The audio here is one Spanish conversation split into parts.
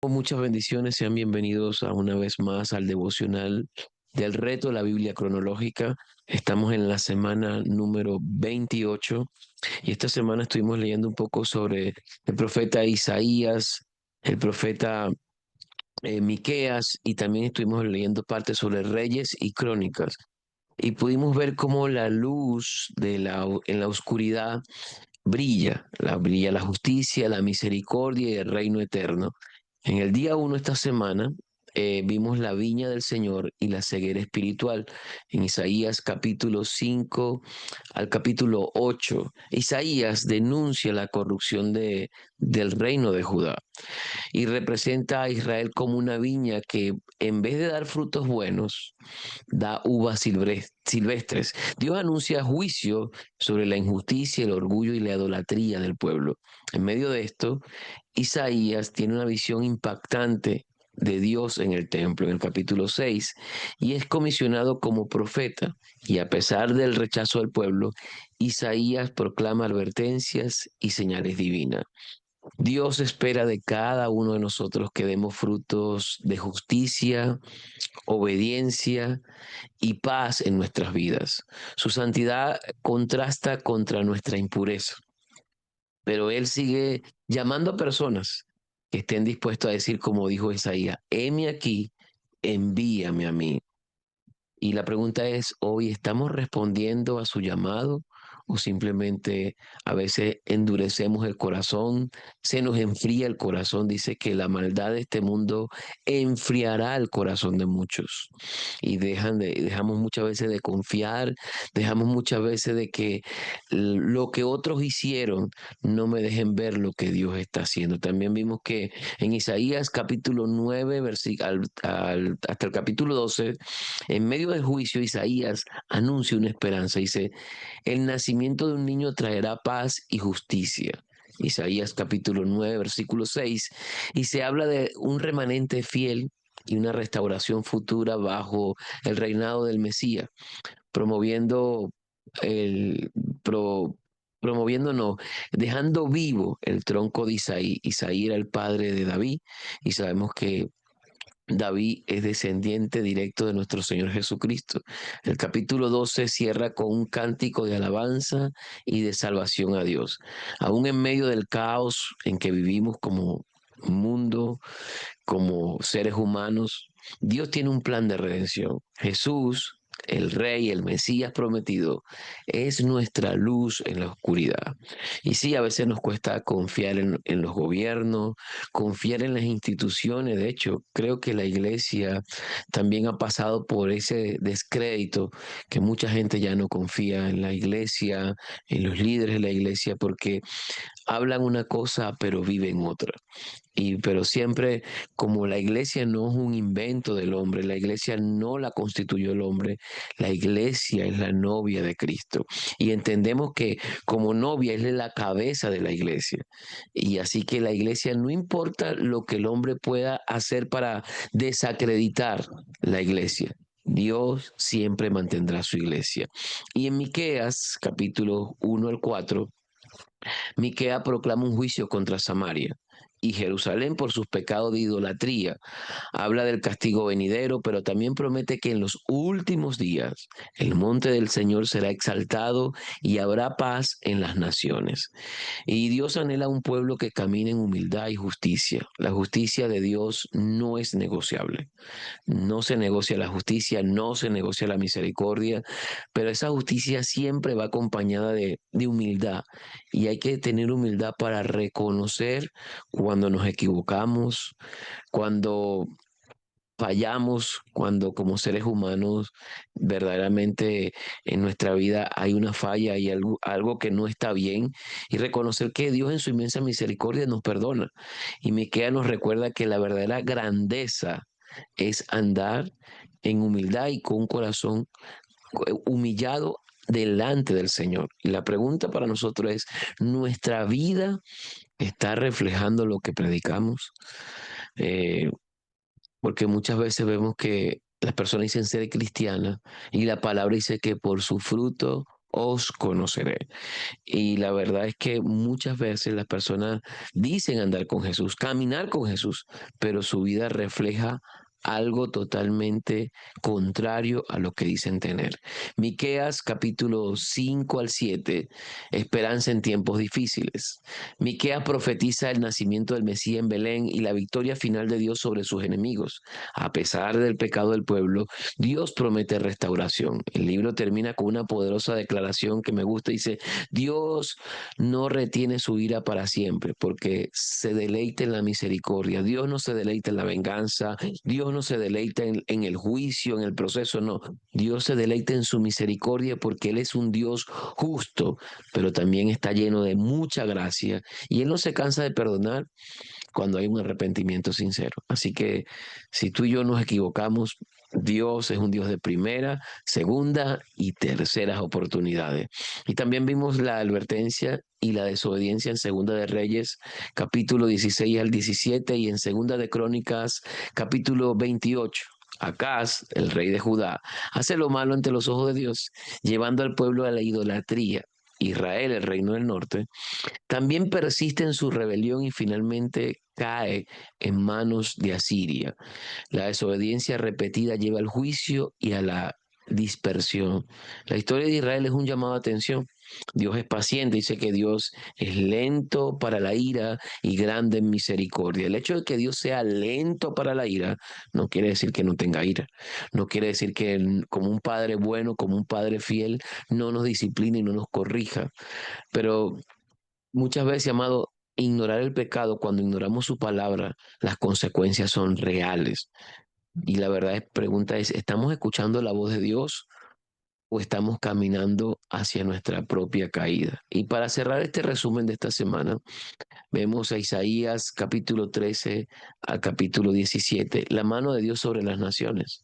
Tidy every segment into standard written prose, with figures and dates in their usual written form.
Muchas bendiciones, sean bienvenidos a una vez más al devocional del reto de la Biblia cronológica. Estamos en la semana número 28 y esta semana estuvimos leyendo un poco sobre el profeta Isaías, el profeta Miqueas, y también estuvimos leyendo parte sobre Reyes y Crónicas. Y pudimos ver cómo la luz en la oscuridad brilla la justicia, la misericordia y el reino eterno. En el día uno esta semana vimos la viña del Señor y la ceguera espiritual en Isaías capítulo 5 al capítulo 8. Isaías denuncia la corrupción del reino de Judá y representa a Israel como una viña que en vez de dar frutos buenos, da uvas silvestres. Dios anuncia juicio sobre la injusticia, el orgullo y la idolatría del pueblo. En medio de esto, Isaías tiene una visión impactante de Dios en el templo, en el capítulo 6, y es comisionado como profeta. Y a pesar del rechazo del pueblo, Isaías proclama advertencias y señales divinas. Dios espera de cada uno de nosotros que demos frutos de justicia, obediencia y paz en nuestras vidas. Su santidad contrasta contra nuestra impureza, pero Él sigue llamando a personas que estén dispuestos a decir, como dijo Isaías, heme aquí, envíame a mí. Y la pregunta es, ¿hoy estamos respondiendo a su llamado o simplemente a veces endurecemos el corazón, se nos enfría el corazón? Dice que la maldad de este mundo enfriará el corazón de muchos y dejamos muchas veces de confiar, dejamos muchas veces de que lo que otros hicieron no me dejen ver lo que Dios está haciendo. También vimos que en Isaías capítulo 9, hasta el capítulo 12, en medio del juicio, Isaías anuncia una esperanza. Dice, el nacimiento de un niño traerá paz y justicia. Isaías capítulo 9, versículo 6. Y se habla de un remanente fiel y una restauración futura bajo el reinado del Mesías, promoviendo el pro, promoviendo no, dejando vivo el tronco de Isaí. Isaí era el padre de David y sabemos que David es descendiente directo de nuestro Señor Jesucristo. El capítulo 12 cierra con un cántico de alabanza y de salvación a Dios. Aún en medio del caos en que vivimos como mundo, como seres humanos, Dios tiene un plan de redención. Jesús, el Rey, el Mesías prometido, es nuestra luz en la oscuridad. Y sí, a veces nos cuesta confiar en los gobiernos, confiar en las instituciones. De hecho, creo que la iglesia también ha pasado por ese descrédito, que mucha gente ya no confía en la iglesia, en los líderes de la iglesia, porque hablan una cosa pero viven otra. Pero siempre, como la iglesia no es un invento del hombre, la iglesia no la constituyó el hombre, la iglesia es la novia de Cristo. Y entendemos que como novia es la cabeza de la iglesia. Y así que la iglesia, no importa lo que el hombre pueda hacer para desacreditar la iglesia, Dios siempre mantendrá su iglesia. Y en Miqueas, capítulo 1 al 4, Miquea proclama un juicio contra Samaria y Jerusalén por sus pecados de idolatría. Habla del castigo venidero, pero también promete que en los últimos días el monte del Señor será exaltado y habrá paz en las naciones. Y Dios anhela un pueblo que camine en humildad y justicia. La justicia de Dios no es negociable. No se negocia la justicia, no se negocia la misericordia, pero esa justicia siempre va acompañada de humildad. Y hay que tener humildad para reconocer cuando nos equivocamos, cuando fallamos, cuando como seres humanos verdaderamente en nuestra vida hay una falla y algo que no está bien, y reconocer que Dios en su inmensa misericordia nos perdona. Y Miquea nos recuerda que la verdadera grandeza es andar en humildad y con un corazón humillado delante del Señor. Y la pregunta para nosotros es, ¿nuestra vida está reflejando lo que predicamos? Eh, Porque muchas veces vemos que las personas dicen ser cristianas y la palabra dice que por su fruto os conoceré. Y la verdad es que muchas veces las personas dicen andar con Jesús, caminar con Jesús, pero su vida refleja algo totalmente contrario a lo que dicen tener. Miqueas capítulo 5 al 7, esperanza en tiempos difíciles. Miqueas profetiza el nacimiento del Mesías en Belén y la victoria final de Dios sobre sus enemigos. A pesar del pecado del pueblo, Dios promete restauración. El libro termina con una poderosa declaración que me gusta. Dice, Dios no retiene su ira para siempre porque se deleita en la misericordia. Dios no se deleita en la venganza. Dios no se deleita en el juicio, en el proceso. No, Dios se deleita en su misericordia porque Él es un Dios justo, pero también está lleno de mucha gracia. Y Él no se cansa de perdonar cuando hay un arrepentimiento sincero. Así que si tú y yo nos equivocamos, Dios es un Dios de primera, segunda y terceras oportunidades. Y también vimos la advertencia y la desobediencia en Segunda de Reyes, capítulo 16 al 17, y en Segunda de Crónicas, capítulo 28. Acaz, el rey de Judá, hace lo malo ante los ojos de Dios, llevando al pueblo a la idolatría. Israel, el reino del norte, también persiste en su rebelión y finalmente cae en manos de Asiria. La desobediencia repetida lleva al juicio y a la dispersión. La historia de Israel es un llamado a atención. Dios es paciente, dice que Dios es lento para la ira y grande en misericordia. El hecho de que Dios sea lento para la ira no quiere decir que no tenga ira. No quiere decir que como un padre bueno, como un padre fiel, no nos discipline y no nos corrija. Pero muchas veces, amado, ignorar el pecado, cuando ignoramos su palabra, las consecuencias son reales. Y la verdad es, pregunta es, ¿estamos escuchando la voz de Dios o estamos caminando hacia nuestra propia caída? Y para cerrar este resumen de esta semana, vemos a Isaías capítulo 13 al capítulo 17, la mano de Dios sobre las naciones.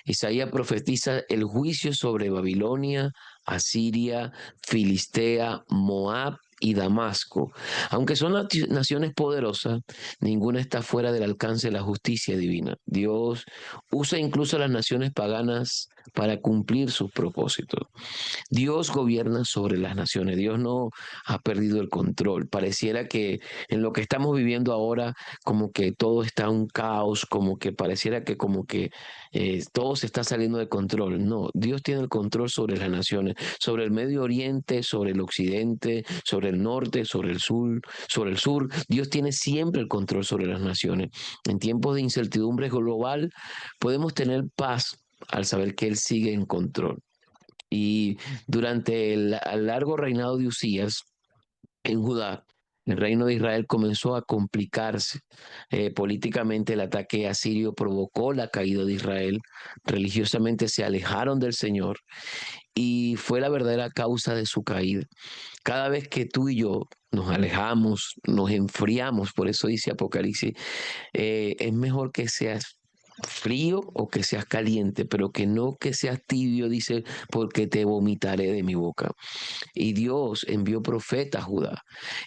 Isaías profetiza el juicio sobre Babilonia, Asiria, Filistea, Moab y Damasco. Aunque son naciones poderosas, ninguna está fuera del alcance de la justicia divina. Dios usa incluso a las naciones paganas para cumplir sus propósitos. Dios gobierna sobre las naciones, Dios no ha perdido el control. Pareciera que en lo que estamos viviendo ahora, como que todo está un caos, como que pareciera que todo se está saliendo de control. No, Dios tiene el control sobre las naciones, sobre el Medio Oriente, sobre el Occidente, sobre el norte, sobre el sur, sobre el sur. Dios tiene siempre el control sobre las naciones. En tiempos de incertidumbre global, podemos tener paz al saber que Él sigue en control. Y durante el largo reinado de Usías en Judá, el reino de Israel comenzó a complicarse. Políticamente, el ataque asirio provocó la caída de Israel. Religiosamente se alejaron del Señor y fue la verdadera causa de su caída. Cada vez que tú y yo nos alejamos, nos enfriamos, por eso dice Apocalipsis, es mejor que seas frío o que seas caliente, pero que no que seas tibio, dice, porque te vomitaré de mi boca. Y Dios envió profetas a Judá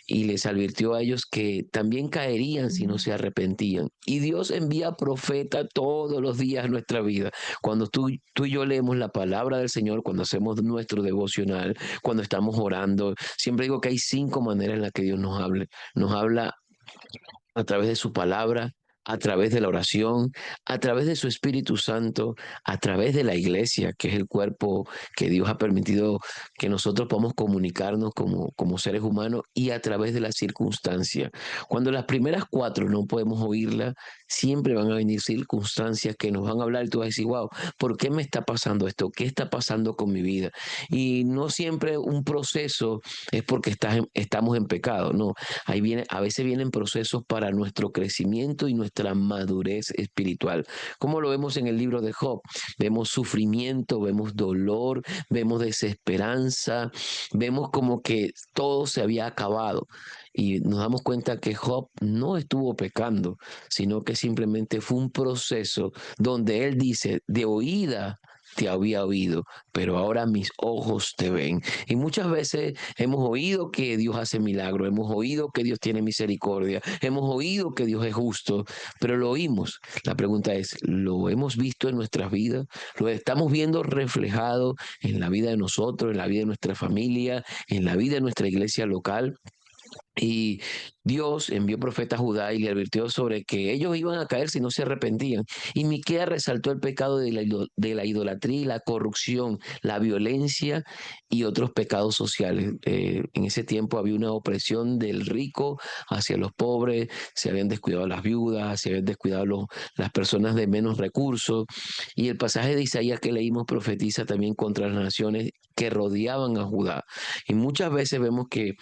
y les advirtió a ellos que también caerían si no se arrepentían. Y Dios envía profetas todos los días a nuestra vida. Cuando tú y yo leemos la palabra del Señor, cuando hacemos nuestro devocional, cuando estamos orando, siempre digo que hay 5 maneras en las que Dios nos hable. Nos habla a través de su palabra, a través de la oración, a través de su Espíritu Santo, a través de la iglesia, que es el cuerpo que Dios ha permitido que nosotros podamos comunicarnos como seres humanos, y a través de la circunstancia. Cuando las primeras 4 no podemos oírla, siempre van a venir circunstancias que nos van a hablar y tú vas a decir, wow, ¿por qué me está pasando esto? ¿Qué está pasando con mi vida? Y no siempre un proceso es porque estamos en pecado, no. A veces vienen procesos para nuestro crecimiento y nuestra madurez espiritual. Como lo vemos en el libro de Job, vemos sufrimiento, vemos dolor, vemos desesperanza, vemos como que todo se había acabado. Y nos damos cuenta que Job no estuvo pecando, sino que simplemente fue un proceso donde él dice, de oída te había oído, pero ahora mis ojos te ven. Y muchas veces hemos oído que Dios hace milagros, hemos oído que Dios tiene misericordia, hemos oído que Dios es justo, pero lo oímos. La pregunta es, ¿lo hemos visto en nuestras vidas? ¿Lo estamos viendo reflejado en la vida de nosotros, en la vida de nuestra familia, en la vida de nuestra iglesia local? Y Dios envió profeta a Judá y le advirtió sobre que ellos iban a caer si no se arrepentían. Y Miqueas resaltó el pecado de la idolatría y la corrupción, la violencia y otros pecados sociales. En ese tiempo había una opresión del rico hacia los pobres, se habían descuidado las viudas, se habían descuidado las personas de menos recursos. Y el pasaje de Isaías que leímos profetiza también contra las naciones que rodeaban a Judá. Y muchas veces vemos que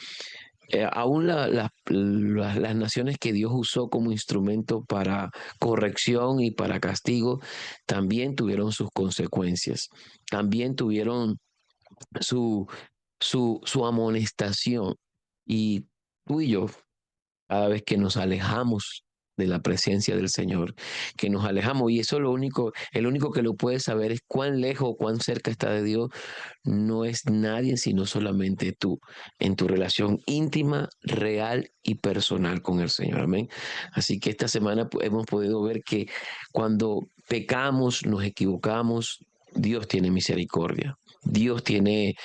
aún las naciones que Dios usó como instrumento para corrección y para castigo, también tuvieron sus consecuencias, también tuvieron su, su amonestación. Y tú y yo, cada vez que nos alejamos de la presencia del Señor, que nos alejamos, y eso lo único, el único que lo puede saber es cuán lejos o cuán cerca está de Dios, no es nadie sino solamente tú, en tu relación íntima, real y personal con el Señor. Amén. Así que esta semana hemos podido ver que cuando pecamos, nos equivocamos, Dios tiene misericordia. Dios tiene,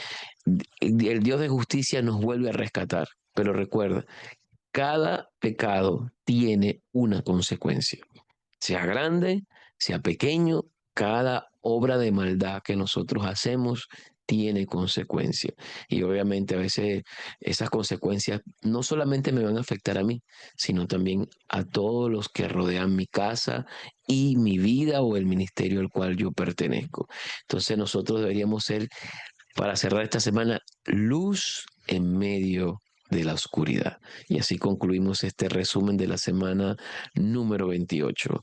el Dios de justicia nos vuelve a rescatar. Pero recuerda, cada pecado tiene una consecuencia, sea grande, sea pequeño, cada obra de maldad que nosotros hacemos tiene consecuencias. Y obviamente a veces esas consecuencias no solamente me van a afectar a mí, sino también a todos los que rodean mi casa y mi vida o el ministerio al cual yo pertenezco. Entonces nosotros deberíamos ser, para cerrar esta semana, luz en medio de la oscuridad. Y así concluimos este resumen de la semana número 28.